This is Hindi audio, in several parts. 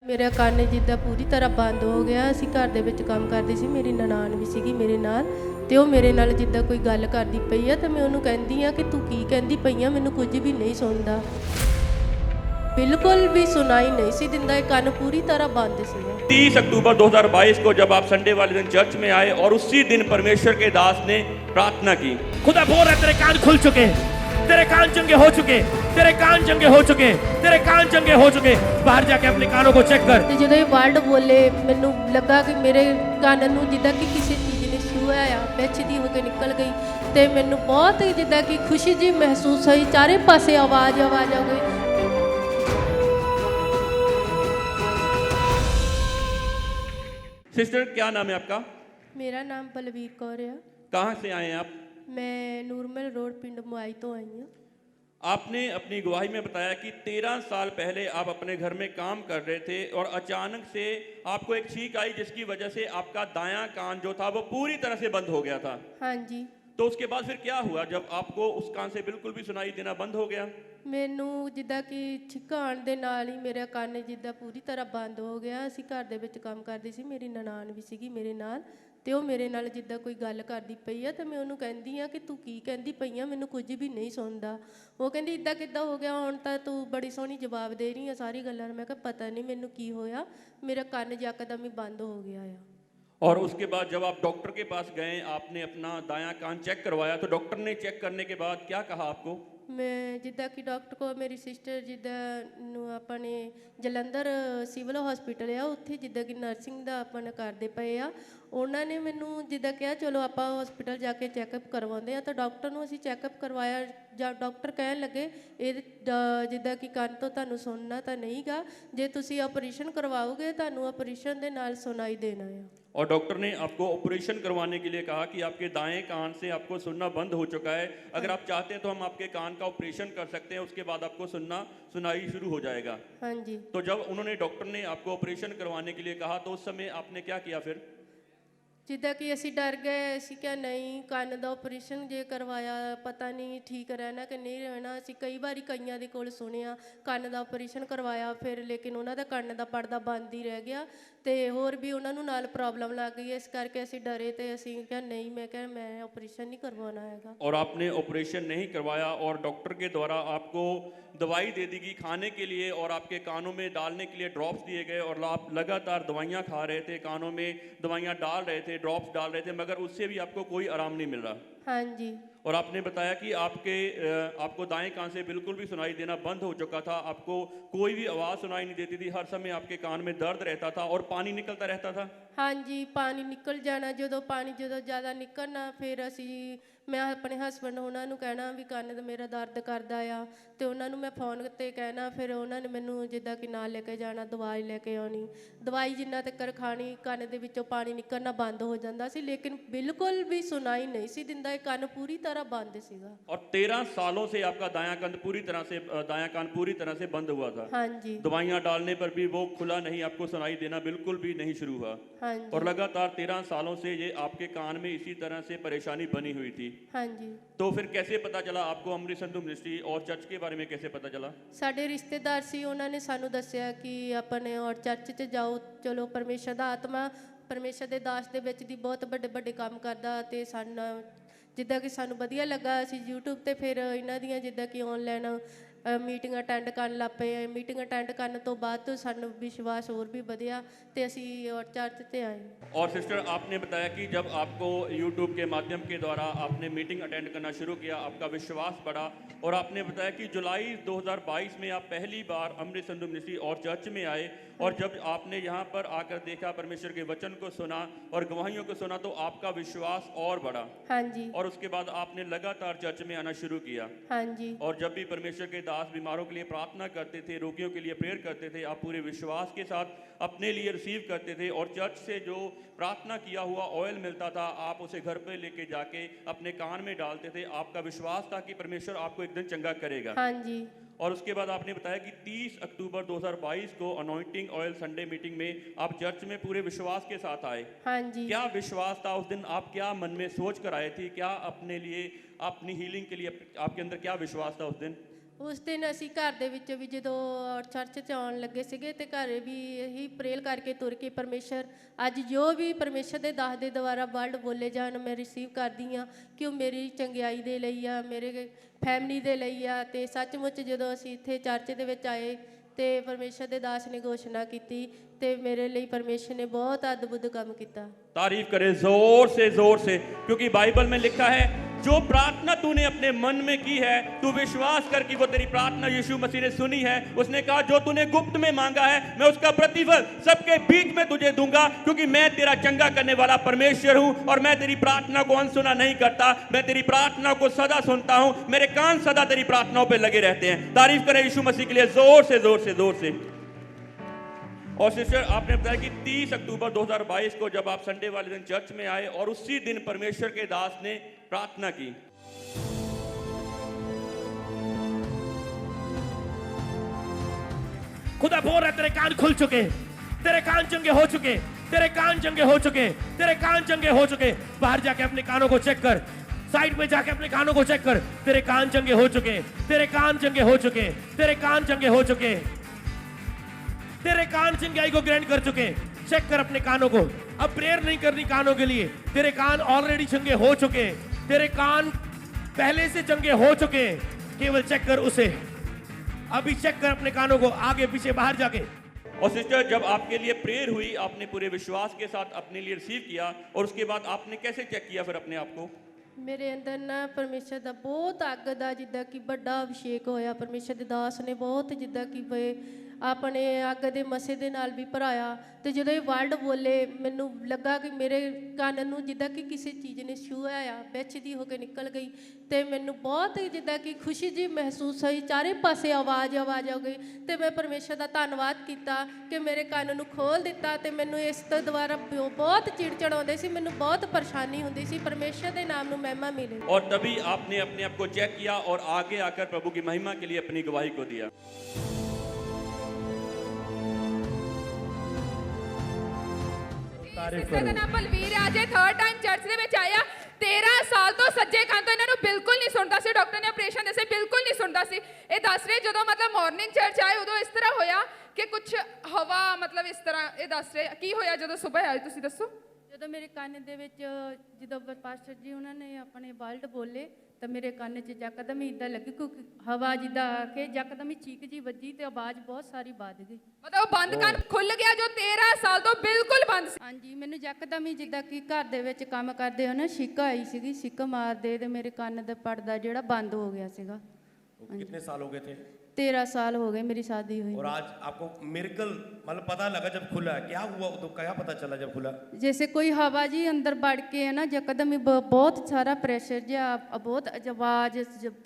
ਮੇਰਾ ਕੰਨ ਜਿੱਦਾਂ ਪੂਰੀ ਤਰ੍ਹਾਂ ਬੰਦ ਹੋ ਗਿਆ। ਅਸੀਂ ਘਰ ਦੇ ਵਿੱਚ ਕੰਮ ਕਰਦੇ ਸੀ, ਮੇਰੀ ਨਨਾਣ ਵੀ ਸੀਗੀ ਮੇਰੇ ਨਾਲ, ਤੇ ਉਹ ਮੇਰੇ ਨਾਲ ਜਿੱਦਾਂ ਕੋਈ ਗੱਲ ਕਰਦੀ ਪਈ ਆ ਤੇ ਮੈਂ ਉਹਨੂੰ ਕਹਿੰਦੀ ਆ ਕਿ ਤੂੰ ਕੀ ਕਹਿੰਦੀ ਪਈ ਆ, ਮੈਨੂੰ ਕੁਝ ਵੀ ਨਹੀਂ ਸੁਣਦਾ। बिल्कुल भी सुनाई नहीं सी दिंदा, कान पूरी तरह बंद सी। 30 अक्टूबर 2022 को जब आप संडे वाले दिन चर्च में आए और उसी दिन परमेश्वर के दास ने प्रार्थना की, खुदा बोल रहा है तेरे कान खुल चुके, तेरे कान चंगे हो चुके, तेरे कान चंगे हो चुके, तेरे कान चंगे हो चुके। बाहर जाके अपने कानों को चेक कर। ਤੇ ਜਦੋਂ ਇਹ ਵਰਡ ਬੋਲੇ ਮੈਨੂੰ ਲੱਗਾ ਕਿ ਮੇਰੇ ਕੰਨ ਨੂੰ ਜਿੱਦਾਂ ਕਿ ਕਿਸੇ ਚੀਜ਼ ਨੇ ਛੂਹਿਆ ਆ, ਬੇਚਦੀ ਹੋ ਕੇ ਨਿਕਲ ਗਈ ਤੇ ਮੈਨੂੰ ਬਹੁਤ ਜਿੱਦਾਂ ਕਿ ਖੁਸ਼ੀ ਜੀ ਮਹਿਸੂਸ ਹੋਈ। ਚਾਰੇ ਪਾਸੇ ਆਵਾਜ਼ ਆ ਗਈ। सिस्टर क्या नाम है आपका? मेरा नाम बलवीर कौर है। कहाँ से आए हैं आप? मैं नूरमल रोड पिंड मुआई तो आई हूँ। आपने अपनी गवाही में बताया कि 13 साल पहले आप अपने घर में काम कर रहे थे और अचानक से आपको एक छींक आई जिसकी वजह से आपका दायां कान जो था वो पूरी तरह से बंद हो गया था। हाँ जी। तो उसके बाद फिर क्या हुआ जब आपको उस कान से बिल्कुल भी सुनाई देना बंद हो गया? ਮੈਨੂੰ ਜਿੱਦਾਂ ਕਿ ਛਿੱਕਾਂ ਦੇ ਨਾਲ ਹੀ ਮੇਰਾ ਕੰਨ ਜਿੱਦਾਂ ਪੂਰੀ ਤਰ੍ਹਾਂ ਬੰਦ ਹੋ ਗਿਆ। ਅਸੀਂ ਘਰ ਦੇ ਵਿੱਚ ਕੰਮ ਕਰਦੇ ਸੀ, ਮੇਰੀ ਨਨਾਣ ਵੀ ਸੀਗੀ ਮੇਰੇ ਨਾਲ, ਤੇ ਉਹ ਮੇਰੇ ਨਾਲ ਜਿੱਦਾਂ ਕੋਈ ਗੱਲ ਕਰਦੀ ਪਈ ਆ ਤੇ ਮੈਂ ਉਹਨੂੰ ਕਹਿੰਦੀ ਆ ਕਿ ਤੂੰ ਕੀ ਕਹਿੰਦੀ ਪਈ ਆ, ਮੈਨੂੰ ਕੁਝ ਵੀ ਨਹੀਂ ਸੁਣਦਾ। ਉਹ ਕਹਿੰਦੀ ਇੱਦਾਂ ਕਿੱਦਾਂ ਹੋ ਗਿਆ, ਹੁਣ ਤਾਂ ਤੂੰ ਬੜੀ ਸੋਹਣੀ ਜਵਾਬ ਦੇ ਰਹੀ ਆ ਸਾਰੀ ਗੱਲਾਂ ਨੂੰ। ਮੈਂ ਕਿਹਾ ਪਤਾ ਨਹੀਂ ਮੈਨੂੰ ਕੀ ਹੋਇਆ, ਮੇਰਾ ਕੰਨ ਯਕਦਮ ਹੀ ਬੰਦ ਹੋ ਗਿਆ ਆ। और उसके बाद जब आप डॉक्टर के पास गए, आपने अपना दायां कान चेक करवाया, तो डॉक्टर ने चेक करने के बाद क्या कहा आपको? मैं जिद्दां कि डॉक्टर को मेरी सिस्टर जिद्दां ਨੂੰ ਆਪਣੇ ਜਲੰਧਰ ਸਿਵਲ ਹਸਪੀਟਲ ਆ, ਉੱਥੇ ਜਿੱਦਾਂ ਕਿ ਨਰਸਿੰਗ ਦਾ ਆਪਣਾ ਕਰਦੇ ਪਏ ਆ। ਉਹਨਾਂ ਨੇ ਮੈਨੂੰ ਜਿੱਦਾਂ ਕਿਹਾ ਚਲੋ ਆਪਾਂ ਹਸਪੀਟਲ ਜਾ ਕੇ ਚੈੱਕਅਪ ਕਰਵਾਉਂਦੇ ਆ। ਤਾਂ ਡਾਕਟਰ ਨੂੰ ਅਸੀਂ ਚੈੱਕਅਪ ਕਰਵਾਇਆ। ਜਾਂ ਡਾਕਟਰ ਕਹਿਣ ਲੱਗੇ ਇਹ ਜਿੱਦਾਂ ਕਿ ਕੰਨ ਤੋਂ ਤੁਹਾਨੂੰ ਸੁਣਨਾ ਤਾਂ ਨਹੀਂਗਾ, ਜੇ ਤੁਸੀਂ ਆਪਰੇਸ਼ਨ ਕਰਵਾਓਗੇ ਤੁਹਾਨੂੰ ਆਪਰੇਸ਼ਨ ਦੇ ਨਾਲ ਸੁਣਾਈ ਦੇਣਾ ਆ। और डॉक्टर ने आपको ऑपरेशन करवाने के लिए कहा कि आपके दाएं कान से आपको सुनना बंद हो चुका है, अगर आप चाहते हैं तो हम आपके कान का ऑपरेशन कर सकते हैं, उसके बाद आपको सुनाई शुरू हो जाएगा। हाँ जी। तो जब उन्होंने डॉक्टर ने आपको ऑपरेशन करवाने के लिए कहा तो उस समय आपने क्या किया फिर? ਜਿੱਦਾਂ ਕਿ ਅਸੀਂ ਡਰ ਗਏ। ਅਸੀਂ ਕਿਹਾ ਨਹੀਂ, ਕੰਨ ਦਾ ਆਪਰੇਸ਼ਨ ਜੇ ਕਰਵਾਇਆ ਪਤਾ ਨਹੀਂ ਠੀਕ ਰਹਿਣਾ ਕਿ ਨਹੀਂ ਰਹਿਣਾ। ਅਸੀਂ ਕਈ ਵਾਰੀ ਕਈਆਂ ਦੇ ਕੋਲ ਸੁਣਿਆ ਕੰਨ ਦਾ ਆਪਰੇਸ਼ਨ ਕਰਵਾਇਆ ਫਿਰ, ਲੇਕਿਨ ਉਹਨਾਂ ਦਾ ਕੰਨ ਦਾ ਪਰਦਾ ਬੰਦ ਹੀ ਰਹਿ ਗਿਆ ਤੇ ਹੋਰ ਵੀ ਉਹਨਾਂ ਨੂੰ ਨਾਲ ਪ੍ਰੋਬਲਮ ਲੱਗ ਗਈ। ਇਸ ਕਰਕੇ ਅਸੀਂ ਡਰੇ ਤੇ ਅਸੀਂ ਕਿਹਾ ਨਹੀਂ, ਮੈਂ ਕਿਹਾ मैं ऑपरेशन नहीं करवाना है। और आपने ऑपरेशन नहीं करवाया और डॉक्टर के द्वारा आपको दवाई दे दी गई खाने के लिए और आपके कानों में डालने के लिए ड्रॉप्स दिए गए और आप लगातार दवाइयाँ खा रहे थे, कानों में दवाइयाँ डाल रहे थे, ड्रॉप्स डाल रहे थे, मगर उससे भी आपको कोई आराम नहीं मिल रहा। हाँ जी। और आपने बताया कि आपको दाएं कान से बिल्कुल भी सुनाई देना बंद हो चुका था, आपको कोई भी आवाज़ सुनाई नहीं देती थी, हर समय आपके कान में दर्द रहता था और पानी निकलता रहता था। हाँ जी, पानी निकल जाना। जो ज़्यादा निकलना फिर असी मैं अपने हसबैंड उन्होंने कहना भी कंन तो मेरा दर्द करता आ, तो उन्होंने मैं फोन ते कहना, फिर उन्होंने मैनू जिद्दां कि नाल लेके जाना, दवाई लेके आनी, दवाई जिन्ना तक खानी, कंन दे विचों पानी निकलना बंद हो जाता सी, लेकिन बिल्कुल भी सुनाई नहीं सी दिंदा। कंन पूरी तरह बंद सीगा। और 13 सालों से आपका दायां कान पूरी तरह से बंद हुआ था। हाँ जी। दवाइयाँ डालने पर भी वो खुला नहीं, आपको सुनाई देना बिल्कुल भी नहीं शुरू हुआ। हाँ जी। और लगातार 13 सालों से ये आपके कान में इसी तरह से परेशानी बनी हुई थी। हाँ जी। तो फिर कैसे पता चला आपको अमृत संधू मिनिस्ट्री और चर्च के बारे में कैसे पता चला? ਸਾਡੇ ਰਿਸ਼ਤੇਦਾਰ ਸੀ, ਉਹਨਾਂ ਨੇ ਸਾਨੂੰ ਦੱਸਿਆ ਕਿ ਆਪਣੇ ਔਰ ਚਰਚ 'ਚ ਜਾਓ, ਚਲੋ ਪਰਮੇਸ਼ਰ ਦਾ ਆਤਮਾ ਪਰਮੇਸ਼ਰ ਦੇ ਦਾਸ ਦੇ ਵਿੱਚ ਦੀ ਬਹੁਤ ਵੱਡੇ ਕੰਮ ਕਰਦਾ। ਤੇ ਸਾਨੂੰ ਜਿੱਦਾਂ ਕਿ ਸਾਨੂੰ ਵਧੀਆ ਲੱਗਾ। ਅਸੀਂ YouTube ਤੇ ਫਿਰ ਇਹਨਾਂ ਦੀਆਂ ਜਿੱਦਾਂ ਕਿ ਆਨਲਾਈਨ मीटिंग अटेंड कर लग पे। मीटिंग अटेंड करने तो बाद तो सानू विश्वास और भी बढ़िया ते असी और चर्च ते आए। और सिस्टर आपने बताया कि जब आपको YouTube के माध्यम के द्वारा आपने मीटिंग अटेंड करना शुरू किया, आपका विश्वास बढ़ा और आपने बताया कि जुलाई 2022 में आप पहली बार अमृत संधू मिनिस्ट्री और चर्च में आए और जब आपने यहाँ पर आकर देखा, परमेश्वर के वचन को सुना और गवाहियों को सुना, तो आपका विश्वास और बढ़ा। हाँ जी। और उसके बाद आपने लगातार चर्च में आना शुरू किया। हाँ जी। और जब भी परमेश्वर के दास बीमारों के लिए प्रार्थना करते थे, रोगियों के लिए प्रेयर करते थे, आप पूरे विश्वास के साथ अपने लिए रिसीव करते थे और चर्च से जो प्रार्थना किया हुआ ऑयल मिलता था आप उसे घर पे लेके जाके अपने कान में डालते थे। आपका विश्वास था कि परमेश्वर आपको एक दिन चंगा करेगा। हाँ जी। और उसके बाद आपने बताया कि 30 अक्टूबर 2022 को अनॉइंटिंग ऑयल संडे मीटिंग में आप चर्च में पूरे विश्वास के साथ आए। हाँ जी। क्या विश्वास था उस दिन? आप क्या मन में सोच कर आए थे? क्या अपने लिए अपनी हीलिंग के लिए आपके अंदर क्या विश्वास था उस दिन? ਉਸ ਦਿਨ ਅਸੀਂ ਘਰ ਦੇ ਵਿੱਚ ਵੀ ਜਦੋਂ ਚਰਚ 'ਚ ਆਉਣ ਲੱਗੇ ਸੀਗੇ ਤੇ ਘਰੇ ਵੀ ਇਹੀ ਪ੍ਰੇਲ ਕਰਕੇ ਤੁਰ ਕੇ ਪਰਮੇਸ਼ਰ ਅੱਜ ਜੋ ਵੀ ਪਰਮੇਸ਼ਰ ਦੇ ਦਾਸ ਦੇ ਦੁਆਰਾ ਵਰਡ ਬੋਲੇ ਜਾਣ ਮੈਂ ਰਿਸੀਵ ਕਰਦੀ ਹਾਂ ਕਿ ਉਹ ਮੇਰੀ ਚੰਗਿਆਈ ਦੇ ਲਈ ਆ, ਮੇਰੇ ਫੈਮਿਲੀ ਦੇ ਲਈ ਆ। ਤੇ ਸੱਚਮੁੱਚ ਜਦੋਂ ਅਸੀਂ ਇੱਥੇ ਚਰਚ ਦੇ ਵਿੱਚ ਆਏ ਤੇ ਪਰਮੇਸ਼ਰ ਦੇ ਦਾਸ ਨੇ ਘੋਸ਼ਣਾ ਕੀਤੀ ਤੇ ਮੇਰੇ ਲਈ ਪਰਮੇਸ਼ਰ ਨੇ बहुत अद्भुत काम किया। तारीफ करें जोर से, क्योंकि बाइबल में लिखा है जो प्रार्थना तूने अपने मन में की है तू विश्वास कर कि वो तेरी प्रार्थना यीशु मसीह ने सुनी है। उसने कहा जो तूने गुप्त में मांगा है मैं उसका प्रतिफल सबके बीच में तुझे दूंगा, क्योंकि मैं तेरा चंगा करने वाला परमेश्वर हूं और मैं तेरी प्रार्थना को अनसुना नहीं करता, मैं तेरी प्रार्थना को सदा सुनता हूं, मेरे कान सदा तेरी प्रार्थनाओं पर लगे रहते हैं। तारीफ करें यीशु मसीह के लिए जोर से। और सिस्टर आपने बताया कि 30 अक्टूबर 2022 को जब आप संडे वाले दिन चर्च में आए और उसी दिन परमेश्वर के दास ने प्रार्थना की। खुदा बोल रहा है तेरे कान खुल चुके, तेरे कान चंगे हो चुके, तेरे कान चंगे हो चुके, तेरे कान चंगे हो चुके। बाहर जाके अपने कानों को चेक कर, साइड में जाके अपने कानों को चेक कर, तेरे कान चंगे हो चुके, तेरे कान चंगे हो चुके, तेरे कान चंगे हो चुके, तेरे कान चंगाई को ग्रहण कर चुके। चेक कर अपने कानों को, अब प्रेयर नहीं करनी कानों के लिए, तेरे कान ऑलरेडी चंगे हो चुके, तेरे कान पहले से चंगे हो चुके। केवल चेक कर उसे, अभी चेक कर अपने कानों को, आगे पीछे बाहर जाके। और सिस्टर जब आपके लिए प्रेयर हुई आपने पूरे विश्वास के साथ अपने लिए रिसीव किया और उसके बाद आपने कैसे चेक किया फिर अपने आप को? ਮੇਰੇ ਅੰਦਰ ਨਾ ਪਰਮੇਸ਼ਰ ਦਾ ਬਹੁਤ ਅੱਗ ਦਾ ਜਿੱਦਾਂ ਕਿ ਵੱਡਾ ਅਭਿਸ਼ੇਕ ਹੋਇਆ। ਪਰਮੇਸ਼ਰ ਦੇ ਦਾਸ ਨੇ ਬਹੁਤ ਜਿੱਦਾਂ ਕਿ ਆਪਣੇ ਅੱਗ ਦੇ ਮਸੇ ਦੇ ਨਾਲ ਵੀ ਭਰਾਇਆ ਤੇ ਜਦੋਂ ਇਹ ਵਰਡ ਬੋਲੇ ਮੈਨੂੰ ਲੱਗਾ ਕਿ ਮੇਰੇ ਕੰਨ ਨੂੰ ਜਿੱਦਾਂ ਕਿ ਕਿਸੇ ਚੀਜ਼ ਨੇ ਛੂਹਿਆ ਆ, ਵਿਛਦੀ ਹੋ ਕੇ ਨਿਕਲ ਗਈ ਤੇ ਮੈਨੂੰ ਬਹੁਤ ਜਿੱਦਾਂ ਕਿ ਖੁਸ਼ੀ ਜੀ ਮਹਿਸੂਸ ਹੋਈ। ਚਾਰੇ ਪਾਸੇ ਆਵਾਜ਼ ਆ ਗਈ ਤੇ ਮੈਂ ਪਰਮੇਸ਼ਰ ਦਾ ਧੰਨਵਾਦ ਕੀਤਾ ਕਿ ਮੇਰੇ ਕੰਨ ਨੂੰ ਖੋਲ ਦਿੱਤਾ ਤੇ ਮੈਨੂੰ ਇਸ ਤੋਂ ਦੁਆਰਾ ਬਹੁਤ ਚਿੜਚਿੜ ਆਉਂਦੇ ਸੀ, ਮੈਨੂੰ ਬਹੁਤ ਪਰੇਸ਼ਾਨੀ ਹੁੰਦੀ ਸੀ। ਪਰਮੇਸ਼ਰ ਦੇ ਨਾਮ ਨੂੰ महिमा मिले और तभी आपने अपने आप को चेक किया और आगे आकर प्रभु की महिमा के लिए अपनी गवाही को दिया। ਸਿਸਟਰ ਦਾ ਨਾਮ ਬਲਵੀਰ ਆ ਜੇ ਥਰਡ ਟਾਈਮ ਚਰਚ ਦੇ ਵਿੱਚ ਆਇਆ। 13 ਸਾਲ ਤੋਂ ਸੱਜੇ ਕੰਨ ਤੋਂ ਇਹਨਾਂ ਨੂੰ ਬਿਲਕੁਲ ਨਹੀਂ ਸੁਣਦਾ ਸੀ, ਡਾਕਟਰ ਨੇ ਆਪਰੇਸ਼ਨ ਦੱਸੇ ਬਿਲਕੁਲ ਨਹੀਂ ਸੁਣਦਾ ਸੀ। ਇਹ ਦੱਸ ਰਹੇ ਜਦੋਂ ਮਤਲਬ ਮਾਰਨਿੰਗ ਚਰਚ ਆਏ ਉਦੋਂ ਇਸ ਤਰ੍ਹਾਂ ਹੋਇਆ ਕਿ ਕੁਝ ਹਵਾ ਮਤਲਬ ਇਸ ਤਰ੍ਹਾਂ ਇਹ ਦੱਸ ਰਹੇ ਕੀ ਹੋਇਆ ਜਦੋਂ ਸਵੇਰ ਆਏ ਤੁਸੀਂ ਦੱਸੋ। ਜਦੋਂ ਮੇਰੇ ਕੰਨ ਦੇ ਵਿੱਚ ਜਦੋਂ ਪਾਸਟਰ ਜੀ ਉਹਨਾਂ ਨੇ ਆਪਣੇ ਵਰਡ ਬੋਲੇ ਤਾਂ ਮੇਰੇ ਕੰਨ 'ਚ ਯਕਦਮ ਹੀ ਇੱਦਾਂ ਲੱਗੀ ਕਿ ਹਵਾ ਜਿੱਦਾਂ ਆ ਕੇ ਯਕਦਮ ਹੀ ਚੀਕ ਜੀ ਵੱਜੀ ਤੇ ਆਵਾਜ਼ ਬਹੁਤ ਸਾਰੀ ਵੱਧ ਗਈ। ਮਤਲਬ ਬੰਦ ਕੰਨ ਖੁੱਲ ਗਿਆ ਜੋ 13 ਸਾਲ ਤੋਂ ਬਿਲਕੁਲ ਬੰਦ ਸੀ। ਹਾਂਜੀ ਮੈਨੂੰ ਯਕਦਮ ਹੀ ਜਿੱਦਾਂ ਕਿ ਘਰ ਦੇ ਵਿੱਚ ਕੰਮ ਕਰਦੇ ਹੋ ਨਾ ਛਿੱਕ ਆਈ ਸੀਗੀ, ਛਿੱਕ ਮਾਰਦੇ ਤੇ ਮੇਰੇ ਕੰਨ ਦਾ ਪਰਦਾ ਜਿਹੜਾ ਬੰਦ ਹੋ ਗਿਆ ਸੀਗਾ। कितने साल हो गए थे? 13 साल हो गए मेरी शादी हुई। और आज आपको मिरेकल मतलब पता लगा जब खुला, क्या हुआ तो क्या पता चला जब खुला? जैसे कोई हवा जी अंदर बढ़ के है ना यकदम ही बहुत सारा प्रेशर जिहा बहुत आवाज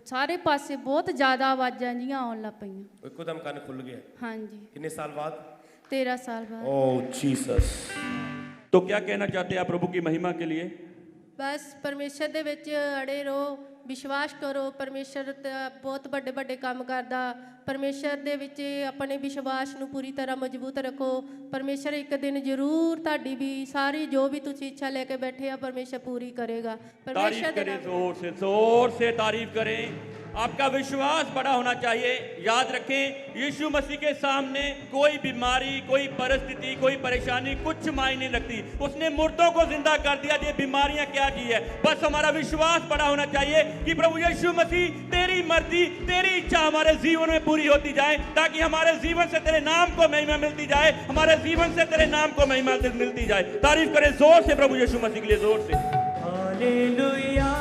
सारे पासे बहुत ज़्यादा आवाज़ां जिहियां आउण लग पईयां। एकदम कान खुल गया? हाँ जी। कितने साल बाद? 13 साल बाद। ओह जीसस। तो क्या कहना चाहते हैं आप प्रभु की महिमा के लिए? बस परमेश्वर दे विच अड़े रहो, विश्वास करो। परमेश्वर बहुत बड़े बड़े काम करदा। परमेश्वर दे विच अपने विश्वास नूं पूरी तरह मजबूत रखो। परमेश्वर एक दिन जरूर तुहाडी भी सारी जो भी तुसीं इच्छा लेके बैठे आ परमेश्वर पूरी करेगा। तारीफ करें जोर से तारीफ करें। आपका विश्वास बड़ा होना चाहिए। याद रखें यीशु मसीह के सामने कोई बीमारी, कोई परिस्थिति, कोई परेशानी कुछ मायने नहीं रखती। उसने मुर्दों को जिंदा कर दिया, ये बीमारियां क्या की है। बस हमारा विश्वास बड़ा होना चाहिए कि प्रभु यीशु मसीह तेरी मर्जी, तेरी इच्छा हमारे जीवन में पूरी होती जाए, ताकि हमारे जीवन से तेरे नाम को महिमा मिलती जाए, हमारे जीवन से तेरे नाम को महिमा मिलती जाए। तारीफ करें जोर से प्रभु यीशु मसीह के लिए, जोर से। हालेलुया।